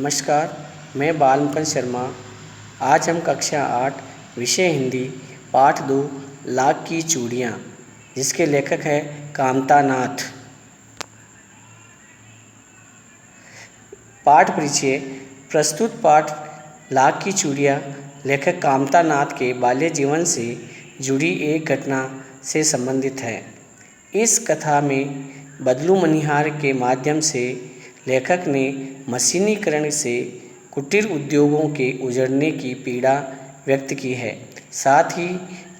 नमस्कार, मैं बालमुकुंद शर्मा। आज हम कक्षा 8 विषय हिंदी पाठ 2 लाख की चूड़ियाँ, जिसके लेखक हैं कामता नाथ। पाठ परिचय। प्रस्तुत पाठ लाख की चूड़ियाँ लेखक कामता नाथ के बाल्य जीवन से जुड़ी एक घटना से संबंधित है। इस कथा में बदलू मनिहार के माध्यम से लेखक ने मशीनीकरण से कुटीर उद्योगों के उजड़ने की पीड़ा व्यक्त की है। साथ ही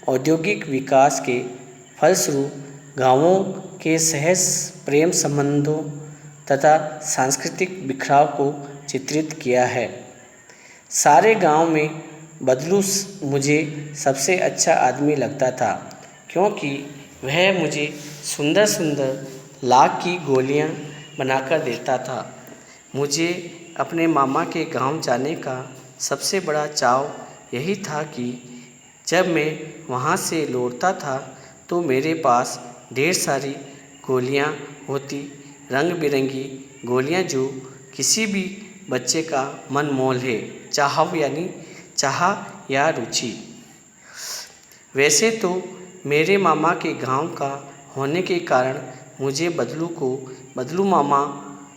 औद्योगिक विकास के फलस्वरूप गांवों के सहज प्रेम संबंधों तथा सांस्कृतिक बिखराव को चित्रित किया है। सारे गांव में बदलू मुझे सबसे अच्छा आदमी लगता था, क्योंकि वह मुझे सुंदर सुंदर लाख की गोलियां बनाकर देता था। मुझे अपने मामा के गांव जाने का सबसे बड़ा चाव यही था कि जब मैं वहां से लौटता था तो मेरे पास ढेर सारी गोलियां होती, रंग बिरंगी गोलियां जो किसी भी बच्चे का मन मोह ले, चाह या रुचि। वैसे तो मेरे मामा के गांव का होने के कारण मुझे बदलू को बदलू मामा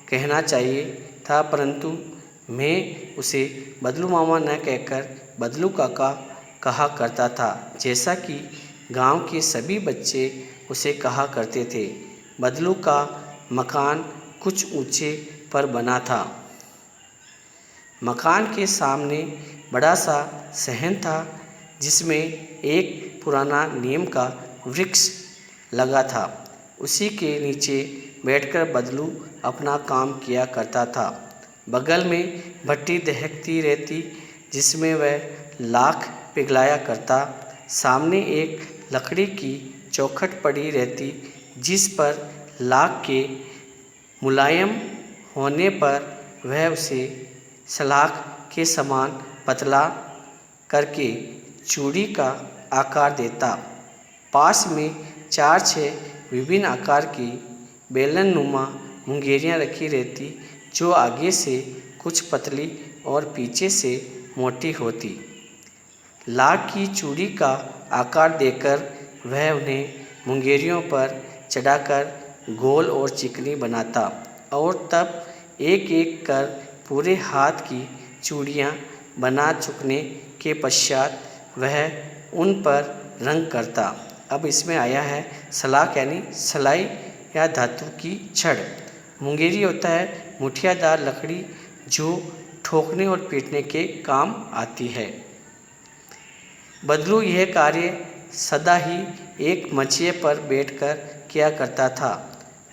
कहना चाहिए था, परंतु मैं उसे बदलू मामा न कहकर बदलू काका कहा करता था, जैसा कि गांव के सभी बच्चे उसे कहा करते थे। बदलू का मकान कुछ ऊंचे पर बना था। मकान के सामने बड़ा सा सहन था, जिसमें एक पुराना नीम का वृक्ष लगा था। उसी के नीचे बैठकर बदलू अपना काम किया करता था। बगल में भट्टी दहकती रहती, जिसमें वह लाख पिघलाया करता। सामने एक लकड़ी की चौखट पड़ी रहती, जिस पर लाख के मुलायम होने पर वह उसे सलाख के समान पतला करके चूड़ी का आकार देता। पास में 4-6 विभिन्न आकार की बेलननुमा मुंगेरियाँ रखी रहती, जो आगे से कुछ पतली और पीछे से मोटी होती। लाख की चूड़ी का आकार देकर वह उन्हें मुंगेरियों पर चढ़ाकर गोल और चिकनी बनाता और तब एक एक कर पूरे हाथ की चूड़ियाँ बना चुकने के पश्चात वह उन पर रंग करता। अब इसमें आया है सलाख यानी सलाई या धातु की छड़। मुंगेरी होता है मुठियादार लकड़ी जो ठोकने और पीटने के काम आती है। बदलू यह कार्य सदा ही एक मचिए पर बैठकर किया करता था,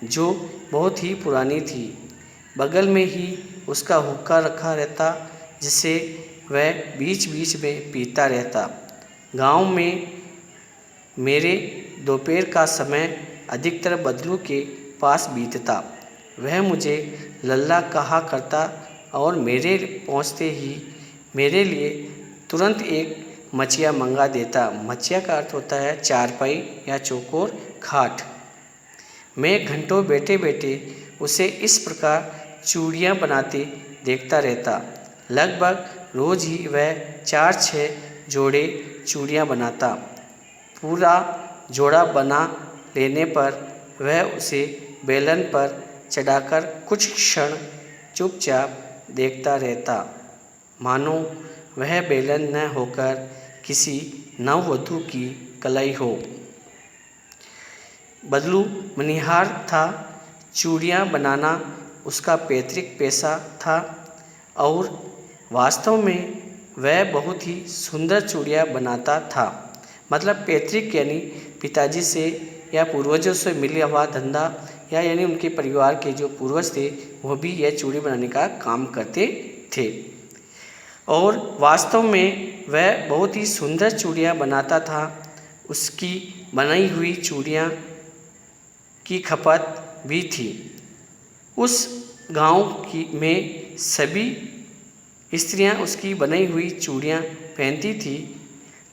जो बहुत ही पुरानी थी। बगल में ही उसका हुक्का रखा रहता, जिसे वह बीच बीच में पीता रहता। गांव में मेरे दोपहर का समय अधिकतर बदलू के पास बीतता। वह मुझे लल्ला कहा करता और मेरे पहुंचते ही मेरे लिए तुरंत एक मचिया मंगा देता। मचिया का अर्थ होता है चारपाई या चौकोर खाट। मैं घंटों बैठे बैठे उसे इस प्रकार चूड़ियाँ बनाते देखता रहता। लगभग रोज ही वह 4-6 जोड़े चूड़ियाँ बनाता। पूरा जोड़ा बना लेने पर वह उसे बेलन पर चढ़ाकर कुछ क्षण चुपचाप देखता रहता, मानो वह बेलन न होकर किसी नववधू की कलाई हो। बदलू मनिहार था। चूड़ियाँ बनाना उसका पैतृक पेशा था और वास्तव में वह बहुत ही सुंदर चूड़ियाँ बनाता था। मतलब पैतृक यानी पिताजी से या पूर्वजों से मिला हुआ धंधा, या यानी उनके परिवार के जो पूर्वज थे वो भी यह चूड़ी बनाने का काम करते थे। और वास्तव में वह बहुत ही सुंदर चूड़ियाँ बनाता था। उसकी बनाई हुई चूड़ियाँ की खपत भी थी। उस गांव में सभी स्त्रियां उसकी बनाई हुई चूड़ियाँ पहनती थी।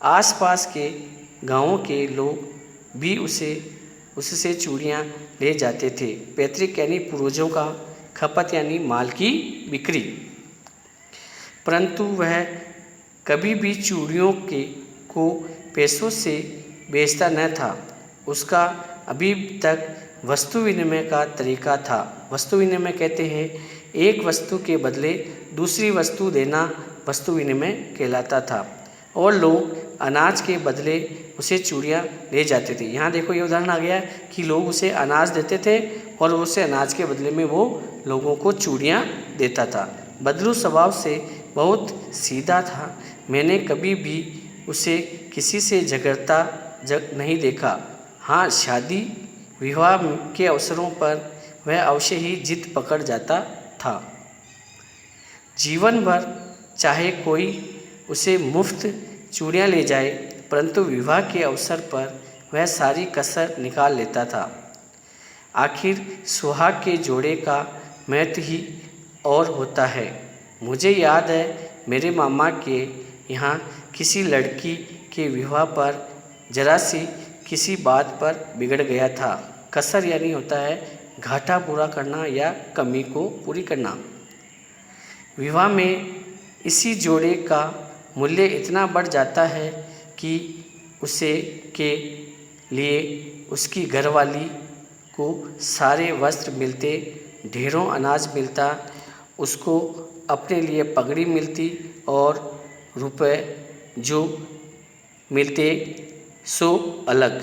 आसपास के गांवों के लोग भी उससे चूड़ियाँ ले जाते थे। पैतृक यानी पूर्वजों का, खपत यानी माल की बिक्री। परंतु वह कभी भी चूड़ियों को पैसों से बेचता न था। उसका अभी तक वस्तु विनिमय का तरीका था। वस्तु विनिमय कहते हैं एक वस्तु के बदले दूसरी वस्तु देना वस्तु विनिमय कहलाता था, और लोग अनाज के बदले उसे चूड़ियाँ ले जाते थे। यहाँ देखो ये उदाहरण आ गया कि लोग उसे अनाज देते थे और उसे अनाज के बदले में वो लोगों को चूड़ियाँ देता था। बदलू स्वभाव से बहुत सीधा था। मैंने कभी भी उसे किसी से झगड़ता नहीं देखा। हाँ, शादी विवाह के अवसरों पर वह अवश्य ही जिद पकड़ जाता था। जीवन भर चाहे कोई उसे मुफ्त चूड़ियाँ ले जाए, परंतु विवाह के अवसर पर वह सारी कसर निकाल लेता था। आखिर सुहाग के जोड़े का महत्व ही और होता है। मुझे याद है मेरे मामा के यहाँ किसी लड़की के विवाह पर जरा सी किसी बात पर बिगड़ गया था। कसर यानी होता है घाटा पूरा करना या कमी को पूरी करना। विवाह में इसी जोड़े का मूल्य इतना बढ़ जाता है कि उसे के लिए उसकी घरवाली को सारे वस्त्र मिलते, ढेरों अनाज मिलता, उसको अपने लिए पगड़ी मिलती और रुपए जो मिलते सो अलग।